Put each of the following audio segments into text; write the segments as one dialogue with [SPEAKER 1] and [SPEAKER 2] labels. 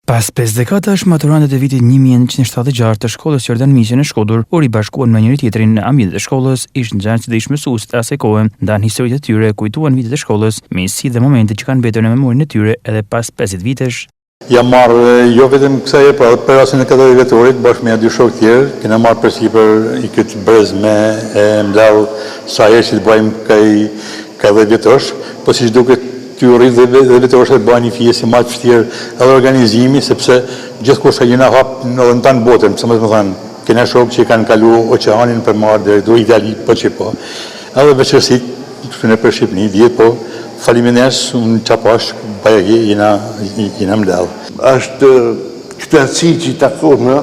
[SPEAKER 1] Pas 5 dekadash, maturantët e vitit 1976 të shkollës Jordan Miqe në Shkodër u ribashkuan me njëri tjetrin në ambientet e shkollës, ishin nxënës dhe ish mësues të asaj kohe, ndan historitë e tyre, kujtuan vitet e shkollës, misi dhe momente që kanë mbetur në memorinë e tyre edhe pas 50 vitesh.
[SPEAKER 2] Jam marrë jo vetëm kësaj herë, por për rastin e 4 vjetorit bashkë me dy shokë tjerë, kena marrë përsipër i këtë brez me mlau sa herë që të bëjmë ka 10 vjetosh, po siç duket ty u rrit dhe vjetosh të bëjnë një fjesë më të vështirë edhe organizimi, sepse gjithkusht që jena hap në tanë botën, pse më thënë, kena shokë që kanë kalu oqeanin për marrë deri do Itali, po që po. Edhe veçërsitë në për Shqipëni, vjet po faliminderes, unë qapash, bajegi, jena mdellë.
[SPEAKER 3] Është këtëci që i takome,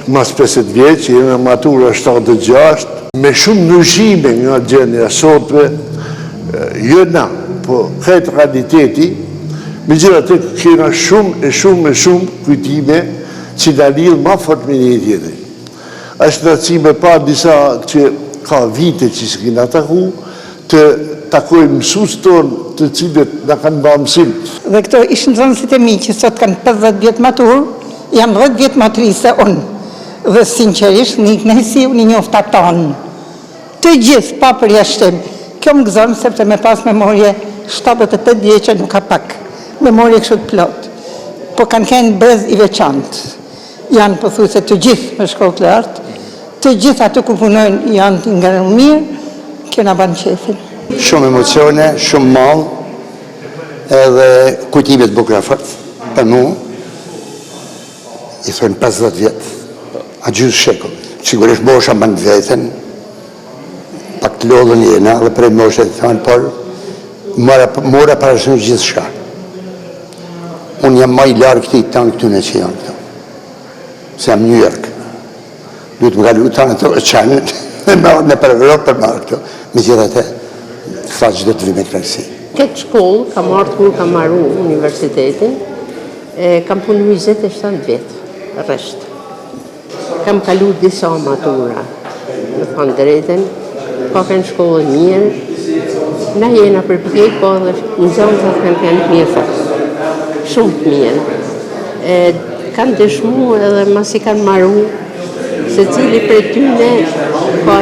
[SPEAKER 3] mas 50 vjetë, që jena matura 76, me shumë nëshime nga gjendja sotve, jena, po këtë realiteti, me gjitha të kena shumë kujtime që da lidhë ma fort me një tjetëri. Është nëcime pa disa që ka vite që se kena taku, të takojmë mësues tonë të cilët na kanë bërë mësim.
[SPEAKER 4] Dhe këto ishin nxënësit e mi që sot kanë 50 vjetë matur, jam 10 vjetë maturise unë. Dhe sinqerisht një knajsi unë njoftë atan. Të gjithë pa përjashtim. Kjo më gëzon sepse me pas memorje 78 vjeqe nuk ka pak. Memorje kështu të plot. Po kanë kënë brez i veçantë. Janë pothuajse të gjithë me shkollë të lartë. Të gjithë ato ku punojnë janë të ngarën mirë. Kjo na ban qefin.
[SPEAKER 5] Shumë emocione, shumë mall, edhe kujtimet bukura fort për mua. I thonë 50 vjetë, a gjysë shekull. Sigurisht mosha më në vetën, pak të lodhën jena dhe prej moshe të thonë, por mora parasysh gjithë shka. Unë jam ma i larë këti tanë këtune që janë këto. Se jam New York. Duhet më galu tanë të qanë, në për Europë për marë këto. Me gjitha të fa gjithë të vime kërësi.
[SPEAKER 6] Këtë shkollë, kam ardhë kur kam marru universitetin, kam punu 27 vjetë, rreshtë. Kam kalu disa matura, në thënë drejten, ka kënë shkollë mirë, na jena përpjek, po dhe nxënësat kanë mirë fort, shumë të mirë. Kanë dëshmu edhe mas i kanë marru, se cili për tyne ka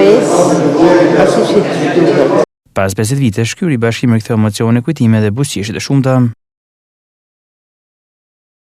[SPEAKER 6] ashtu që të duhet.
[SPEAKER 1] Pas 50 vitesh, ky ribashkim riktheu emocione, kujtime dhe buzëqeshje të shumta.